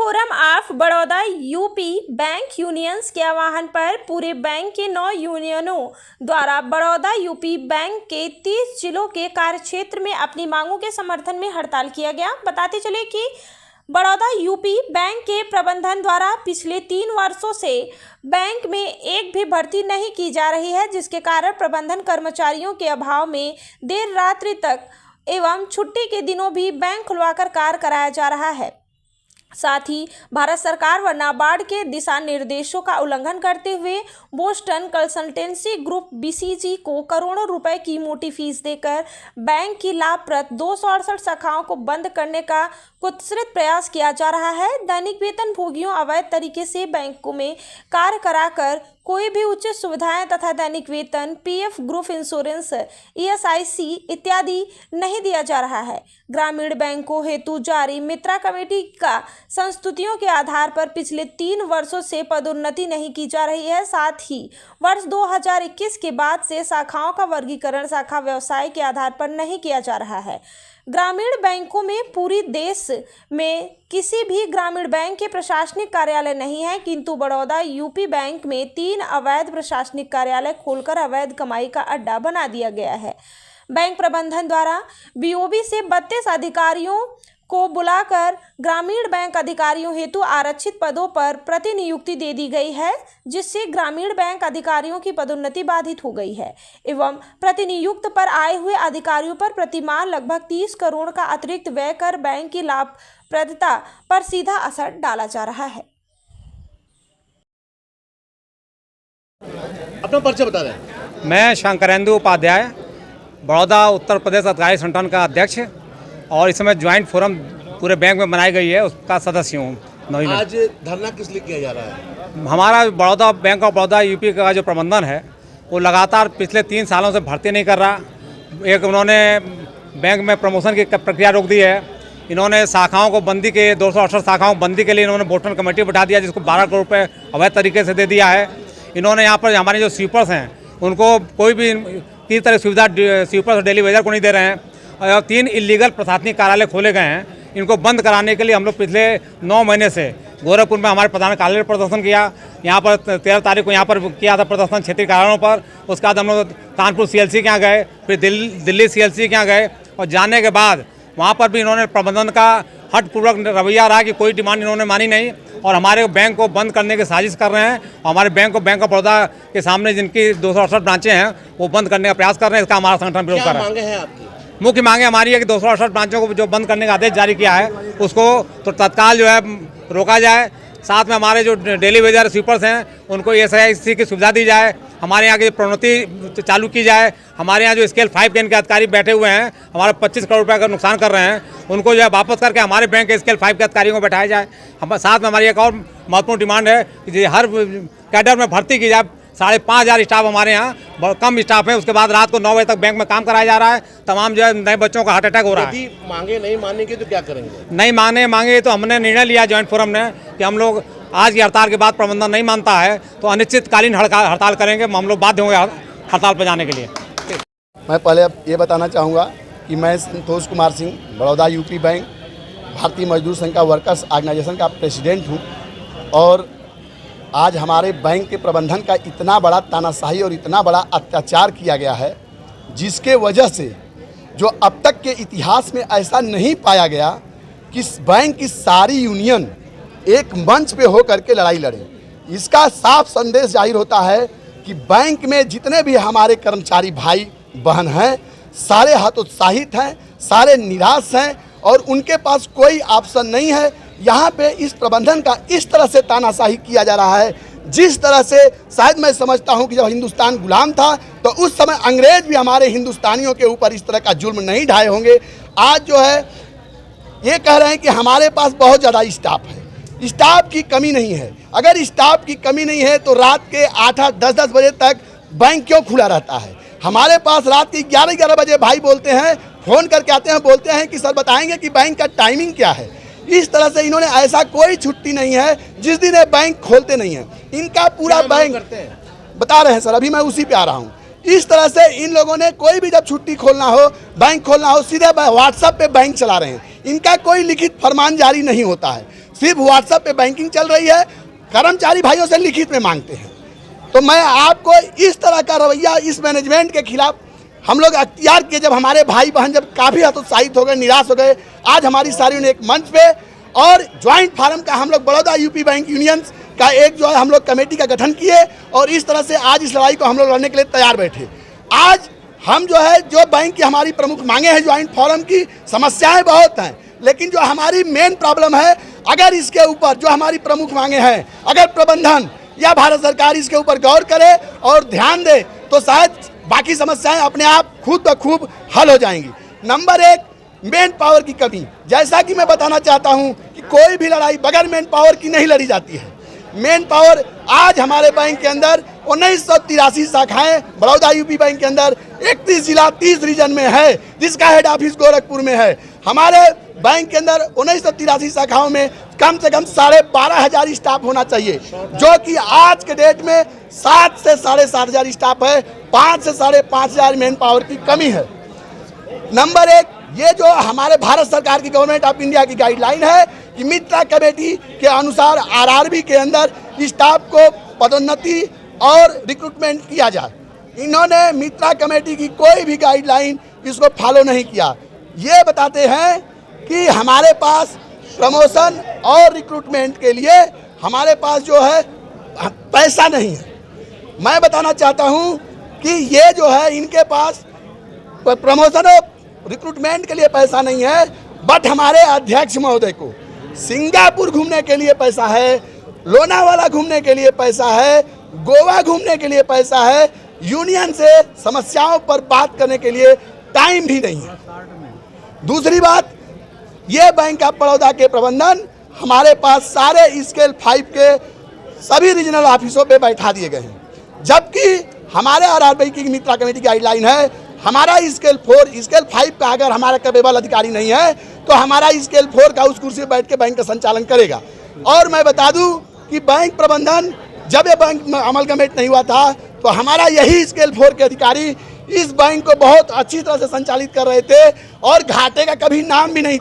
Forum of Baroda UP bank unions के आह्वान पर पूरे बैंक के 9 यूनियनों द्वारा बड़ौदा यूपी बैंक के 30 जिलों के कार्यक्षेत्र में अपनी मांगों के समर्थन में हड़ताल किया गया। बताते चले कि बड़ौदा यूपी बैंक के प्रबंधन द्वारा पिछले 3 वर्षों से बैंक में एक भी भर्ती नहीं की जा रही है, जिसके कारण प्रबंधन कर्मचारियों के अभाव में देर रात्रि तक एवं छुट्टी के दिनों भी बैंक खुलवाकर कार्य कराया जा रहा है। साथ ही भारत सरकार व नाबार्ड के दिशा निर्देशों का उल्लंघन करते हुए बोस्टन कंसल्टेंसी ग्रुप BCG को करोड़ों रुपए की मोटी फीस देकर बैंक की लाभप्रद 268 शाखाओं को बंद करने का कुत्सित प्रयास किया जा रहा है। दैनिक वेतन भोगियों अवैध तरीके से बैंकों में कार्य कराकर कोई भी उच्च सुविधाएं तथा दैनिक वेतन, PF, ग्रुप इंश्योरेंस, ESIC इत्यादि नहीं दिया जा रहा है। ग्रामीण बैंकों हेतु जारी मित्रा कमेटी का संस्तुतियों के आधार पर पिछले 3 वर्षों से पदोन्नति नहीं की जा रही है। साथ ही वर्ष 2021 के बाद से शाखाओं का वर्गीकरण शाखा व्यवसाय के आधार पर नहीं किया जा रहा है। ग्रामीण बैंकों में पूरी देश में किसी भी ग्रामीण बैंक के प्रशासनिक कार्यालय नहीं है, किंतु बड़ौदा यूपी बैंक में 3 अवैध प्रशासनिक कार्यालय खोलकर अवैध कमाई का अड्डा बना दिया गया है। बैंक प्रबंधन द्वारा BOB से 32 अधिकारियों को बुलाकर ग्रामीण बैंक अधिकारियों हेतु आरक्षित पदों पर प्रतिनियुक्ति दे दी गई है, जिससे ग्रामीण बैंक अधिकारियों की पदोन्नति बाधित हो गई है एवं प्रतिनियुक्त पर आए हुए अधिकारियों पर प्रतिमाह लगभग 30 करोड़ का अतिरिक्त व्यय कर बैंक की लाभप्रदता पर सीधा असर डाला जा रहा है। अपना परिचय बता दें। मैं शंकरेंदु उपाध्याय, बड़ौदा उत्तर प्रदेश अधिकारी संगठन का अध्यक्ष और इस समय ज्वाइंट फोरम पूरे बैंक में बनाई गई है, उसका सदस्य हूँ। आज धरना किस लिए किया जा रहा है? हमारा Baroda bank of Baroda UP का जो प्रबंधन है वो लगातार पिछले 3 सालों से भर्ती नहीं कर रहा। एक उन्होंने बैंक में प्रमोशन की प्रक्रिया रोक दी है। इन्होंने शाखाओं को बंदी के 268 शाखाओं बंदी के लिए इन्होंने बोस्टन कमेटी बैठा दिया, जिसको 12 करोड़ रुपये अवैध तरीके से दे दिया है। इन्होंने यहाँ पर हमारे जो स्वीपर्स हैं उनको कोई भी किसी तरह सुविधा स्वीपर्स और डेली वेजर को नहीं दे रहे हैं। और 3 इलीगल प्रशासनिक कार्यालय खोले गए हैं। इनको बंद कराने के लिए हम लोग पिछले 9 महीने से गोरखपुर में हमारे प्रधान कार्यालय प्रदर्शन किया। यहाँ पर 13 तारीख को यहाँ पर किया था प्रदर्शन क्षेत्रीय कार्यालयों पर। उसके बाद हम लोग कानपुर CLC के यहाँ गए, फिर दिल्ली CLC के यहाँ गए और जाने के बाद वहाँ पर भी इन्होंने प्रबंधन का हठपूर्वक रवैया रहा कि कोई डिमांड इन्होंने मानी नहीं और हमारे बैंक को बंद करने की साजिश कर रहे हैं। हमारे बैंक को बैंक ऑफ बड़ौदा के सामने जिनकी 268 ब्रांचें हैं वो बंद करने का प्रयास कर रहे हैं। इसका हमारा संगठन विरोध कर रहा है। मुख्य मांगे हमारी है कि 268 ब्रांचों को जो बंद करने का आदेश जारी किया है उसको तो तत्काल जो है रोका जाए। साथ में हमारे जो डेली वेजर स्वीपर्स हैं उनको ESIC की सुविधा दी जाए। हमारे यहाँ की प्रोन्नति चालू की जाए। हमारे यहाँ जो स्केल 5 के इनके अधिकारी बैठे हुए हैं, हमारे 25 करोड़ रुपये का नुकसान कर रहे हैं, उनको जो है वापस करके हमारे बैंक के स्केल 5 के अधिकारियों को बैठाया जाए। हम साथ में हमारी एक और महत्वपूर्ण डिमांड है कि हर कैडर में भर्ती की जाए। 5,500 स्टाफ हमारे यहाँ बहुत कम स्टाफ है। उसके बाद रात को 9 बजे तक बैंक में काम कराया जा रहा है। तमाम जो है नए बच्चों का हार्ट अटैक हो रहा है। यदि मांगे नहीं मानेंगे तो क्या करेंगे? नहीं मांगे तो हमने निर्णय लिया ज्वाइंट फोरम ने कि हम लोग आज की हड़ताल के बाद प्रबंधन नहीं मानता है तो अनिश्चितकालीन हड़ताल करेंगे। हम लोग बाध्य होंगे हड़ताल पर जाने के लिए। मैं पहले ये बताना चाहूँगा कि मैं संतोष कुमार सिंह, बड़ौदा यूपी बैंक भारतीय मजदूर संघ का वर्कर्स ऑर्गेनाइजेशन का प्रेसिडेंट हूँ। और आज हमारे बैंक के प्रबंधन का इतना बड़ा तानाशाही और इतना बड़ा अत्याचार किया गया है, जिसके वजह से जो अब तक के इतिहास में ऐसा नहीं पाया गया कि बैंक की सारी यूनियन एक मंच पे हो करके लड़ाई लड़े। इसका साफ संदेश जाहिर होता है कि बैंक में जितने भी हमारे कर्मचारी भाई बहन हैं सारे हतोत्साहित हैं, सारे निराश हैं और उनके पास कोई ऑप्शन नहीं है। यहाँ पे इस प्रबंधन का इस तरह से तानाशाही किया जा रहा है जिस तरह से शायद मैं समझता हूँ कि जब हिंदुस्तान गुलाम था तो उस समय अंग्रेज भी हमारे हिंदुस्तानियों के ऊपर इस तरह का जुल्म नहीं ढाए होंगे। आज जो है ये कह रहे हैं कि हमारे पास बहुत ज़्यादा स्टाफ है। स्टाफ की कमी नहीं है। अगर स्टाफ की कमी नहीं है तो रात के 8-8, 10-10 बजे तक बैंक क्यों खुला रहता है? हमारे पास रात के 11-11 बजे भाई बोलते हैं, फ़ोन करके आते हैं, बोलते हैं कि सर बताएंगे कि बैंक का टाइमिंग क्या है। इस तरह से इन्होंने ऐसा कोई छुट्टी नहीं है जिस दिन ये बैंक खोलते नहीं है। इनका पूरा बैंक बता रहे हैं सर, अभी मैं उसी पे आ रहा हूँ। इस तरह से इन लोगों ने कोई भी जब छुट्टी खोलना हो, बैंक खोलना हो, सीधे व्हाट्सएप पे बैंक चला रहे हैं। इनका कोई लिखित फरमान जारी नहीं होता है। सिर्फ व्हाट्सएप पे बैंकिंग चल रही है, कर्मचारी भाइयों से लिखित में मांगते हैं। तो मैं आपको इस तरह का रवैया इस मैनेजमेंट के खिलाफ हम लोग अख्तियार किए। जब हमारे भाई बहन जब काफ़ी हतोत्साहित हो गए, निराश हो गए, आज हमारी सारी ने एक मंच पे और ज्वाइंट फार्म का हम लोग बड़ौदा यूपी बैंक यूनियंस का एक जो है हम लोग कमेटी का गठन किए और इस तरह से आज इस लड़ाई को हम लोग लड़ने के लिए तैयार बैठे। आज हम जो है जो बैंक की हमारी प्रमुख मांगे हैं, ज्वाइंट फोरम की समस्याएं बहुत हैं, लेकिन जो हमारी मेन प्रॉब्लम है, अगर इसके ऊपर जो हमारी प्रमुख मांगे हैं, अगर प्रबंधन या भारत सरकार इसके ऊपर गौर करे और ध्यान दे तो शायद बाकी समस्याएं अपने आप खुद ब खूब हल हो जाएंगी। नंबर एक, मेन पावर की कमी। जैसा कि मैं बताना चाहता हूं कि कोई भी लड़ाई बगैर मेन पावर की नहीं लड़ी जाती है। मेन पावर आज हमारे बैंक के अंदर 1983 शाखाएं बड़ौदा यूपी बैंक के अंदर 31 जिला 30 रीजन में है, जिसका हेड ऑफिस गोरखपुर में है। हमारे बैंक के अंदर 1983 शाखाओं में कम से कम 12,500 स्टाफ होना चाहिए, जो कि आज के डेट में 7 से 7,500 स्टाफ है। 5 से 5,500 मैन पावर की कमी है। नंबर एक, ये जो हमारे भारत सरकार की गवर्नमेंट ऑफ इंडिया की गाइडलाइन है कि मित्रा कमेटी के अनुसार आरआरबी के अंदर स्टाफ को पदोन्नति और रिक्रूटमेंट किया जाए। इन्होंने मित्रा कमेटी की कोई भी गाइडलाइन इसको फॉलो नहीं किया। ये बताते हैं कि हमारे पास प्रमोशन और रिक्रूटमेंट के लिए हमारे पास जो है पैसा नहीं है। मैं बताना चाहता हूं कि ये जो है इनके पास प्रमोशन और रिक्रूटमेंट के लिए पैसा नहीं है, बट हमारे अध्यक्ष महोदय को सिंगापुर घूमने के लिए पैसा है, लोनावाला घूमने के लिए पैसा है, गोवा घूमने के लिए पैसा है, यूनियन से समस्याओं पर बात करने के लिए टाइम भी नहीं है। दूसरी बात, ये बैंक ऑफ बड़ौदा के प्रबंधन हमारे पास सारे स्केल 5 के सभी रीजनल ऑफिसों पे बैठा दिए गए हैं, जबकि हमारे आरआरबी की मित्रा कमेटी की गाइडलाइन है हमारा स्केल 4 स्केल 5 का अगर हमारा कैपेबल अधिकारी नहीं है तो हमारा स्केल 4 का उस कुर्सी पर बैठ के बैंक का संचालन करेगा। और मैं बता दूं कि बैंक प्रबंधन जब ये बैंक अमलगमेंट नहीं हुआ था तो हमारा यही स्केल 4 के अधिकारी इस बैंक को बहुत अच्छी तरह से संचालित कर रहे थे और घाटे का कभी नाम भी नहीं